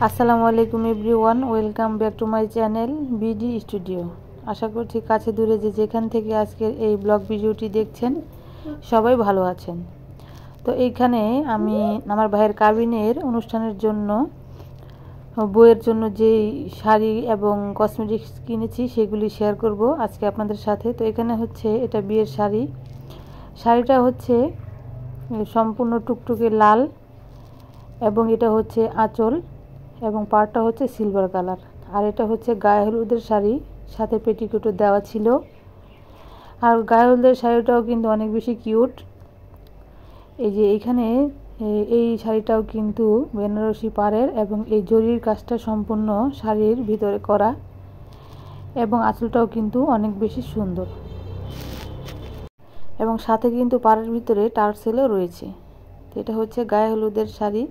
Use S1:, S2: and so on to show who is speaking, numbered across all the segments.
S1: আসসালামু আলাইকুম everyone, welcome back to my channel BD studio. আশা করছি কাছে দূরে যে যেখান থেকে আজকের এই ব্লগ ভিডিওটি দেখছেন সবাই ভালো আছেন। তো এইখানে আমি আমার ভাইয়ের কাবিনের অনুষ্ঠানের জন্য বউয়ের জন্য যেই শাড়ি এবং কসমেটিক্স কিনেছি সেগুলি শেয়ার করব আজকে আপনাদের সাথে। তো এখানে হচ্ছে এটা বিয়ের শাড়ি। শাড়িটা হচ্ছে সম্পূর্ণ টুকটুকে লাল এবং এটা হচ্ছে আঁচল এবং পাড়টা হচ্ছে সিলভার কালার। আর এটা হচ্ছে গায়ে হলুদের শাড়ি, সাথে পেটিকোটও দেওয়া ছিল। আর গায়ে হলুদের শাড়িটাও কিন্তু অনেক বেশি কিউট। এই যে এইখানে এই শাড়িটাও কিন্তু বেনারসি পাড়ের এবং এই জরির কাজটা সম্পূর্ণ শাড়ির ভিতরে করা এবং আঁচলটাও কিন্তু অনেক বেশি সুন্দর এবং সাথে কিন্তু পাড়ের ভিতরে টার্সেলও রয়েছে। তো এটা হচ্ছে গায়ে হলুদের শাড়ি।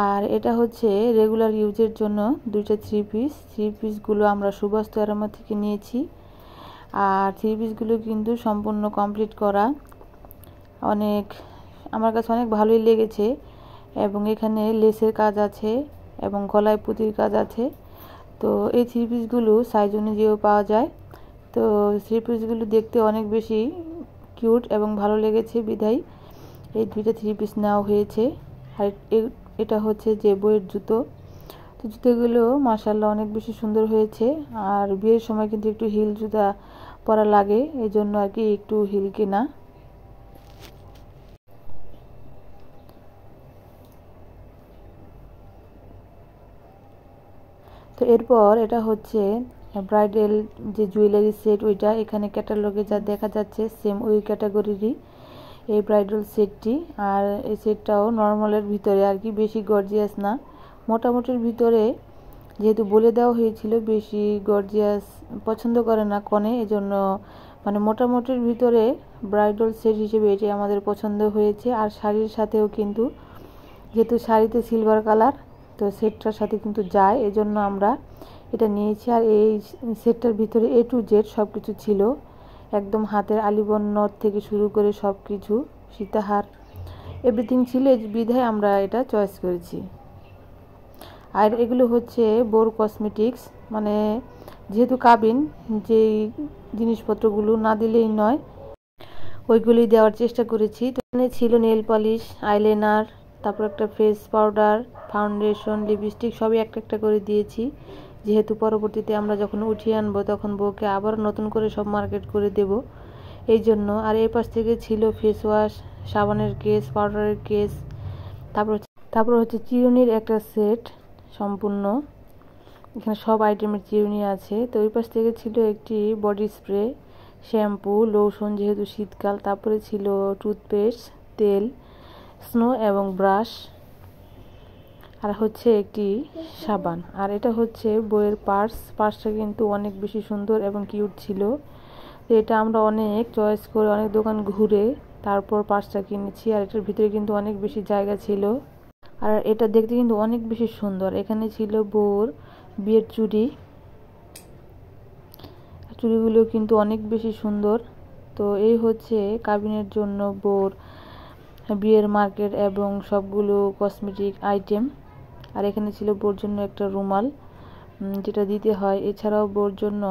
S1: আর এটা হচ্ছে রেগুলার ইউজের জন্য দুইটা থ্রি পিসগুলো আমরা সুবাস্তু আরামা থেকে নিয়েছি। আর থ্রি পিসগুলো কিন্তু সম্পূর্ণ কমপ্লিট করা, আমার কাছে অনেক ভালোই লেগেছে। এবং এখানে লেসের কাজ আছে এবং গলায় পুঁতির কাজ আছে। তো এই থ্রি পিসগুলো সাইজ অনুযায়ীও পাওয়া যায়। তো থ্রি পিসগুলো দেখতে অনেক বেশি কিউট এবং ভালো লেগেছে বিধায় এই দুইটা থ্রি পিস নেওয়া হয়েছে। আর এটা হচ্ছে যে বইয়ের জুতো। তো জুতোগুলো মাশাআল্লাহ অনেক বেশি সুন্দর হয়েছে। আর বিয়ের সময় কিন্তু একটু হিল জুতা পরা লাগে, এই জন্য আর কি একটু হিল কেনা। তো এরপর এটা হচ্ছে ব্রাইডাল যে জুয়েলারি সেট, ওইটা এখানে ক্যাটালগে যা দেখা যাচ্ছে সেম ওই ক্যাটাগরিরই এই ব্রাইডাল সেটটি। আর এই সেটটাও নর্মালের ভিতরে আর কি, বেশি গর্জিয়াস না, মোটামুটির ভিতরে। যেহেতু বলে দেওয়া হয়েছিল বেশি গর্জিয়াস পছন্দ করে না কনে, এজন্য মানে মোটামুটির ভিতরে ব্রাইডাল সেট হিসেবে এটি আমাদের পছন্দ হয়েছে। আর শাড়ির সাথেও কিন্তু, যেহেতু শাড়িতে সিলভার কালার, তো সেটটার সাথে কিন্তু যায়, এজন্য আমরা এটা নিয়েছি। আর এই সেটটার ভিতরে A to Z সব কিছু ছিল, একদম হাতের আলিবর্ণ থেকে শুরু করে সব কিছু, সীতাহার এভরিথিং ছিল, এই বিধায় আমরা এটা চয়েস করেছি। আর এগুলো হচ্ছে বোর কসমেটিক্স, মানে যেহেতু কাবিন, যেই জিনিসপত্রগুলো না দিলেই নয় ওইগুলি দেওয়ার চেষ্টা করেছি। তো এখানে ছিল নেল পলিশ, আইলাইনার, তারপর একটা ফেস পাউডার, ফাউন্ডেশন, লিপস্টিক সবই একটা একটা করে দিয়েছি, যেহেতু পরবর্তীতে আমরা যখন উঠিয়ে আনবো তখন বউকে আবার নতুন করে সব মার্কেট করে দেব, এই জন্য। আর এই পাশ থেকে ছিল ফেস ওয়াশ, সাবানের কেস, পাউডারের কেস, তারপর হচ্ছে চিরুনির একটা সেট সম্পূর্ণ, এখানে সব আইটেমের চিরুনি আছে। তো ওই পাশ থেকে ছিল একটি বডি স্প্রে, শ্যাম্পু, লোশন যেহেতু শীতকাল, তারপরে ছিল টুথপেস্ট, তেল, স্নো এবং ব্রাশ, আর হচ্ছে একটি সাবান। আর এটা হচ্ছে বইয়ের পার্সটা কিন্তু অনেক বেশি সুন্দর এবং কিউট ছিল। তো এটা আমরা অনেক চয়েস করে অনেক দোকান ঘুরে তারপর পার্সটা কিনেছি। আর এটার ভিতরে কিন্তু অনেক বেশি জায়গা ছিল, আর এটা দেখতে কিন্তু অনেক বেশি সুন্দর। এখানে ছিল বউর বিয়ের চুড়িগুলো কিন্তু অনেক বেশি সুন্দর। তো এই হচ্ছে কাবিনের জন্য বউর বিয়ের মার্কেট এবং সবগুলো কসমেটিক আইটেম। আর এখানে ছিল বউর জন্য একটা রুমাল, যেটা দিতে হয়। এছাড়াও বউর জন্য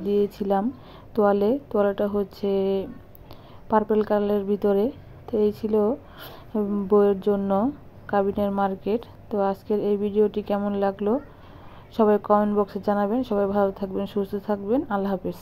S1: দিয়েছিলাম তোয়ালেটা হচ্ছে পার্পল কালারের ভিতরে। তো এই ছিল বউয়ের জন্য কাবিনের মার্কেট। তো আজকের এই ভিডিওটি কেমন লাগলো সবাই কমেন্ট বক্সে জানাবেন। সবাই ভালো থাকবেন, সুস্থ থাকবেন। আল্লাহ হাফেজ।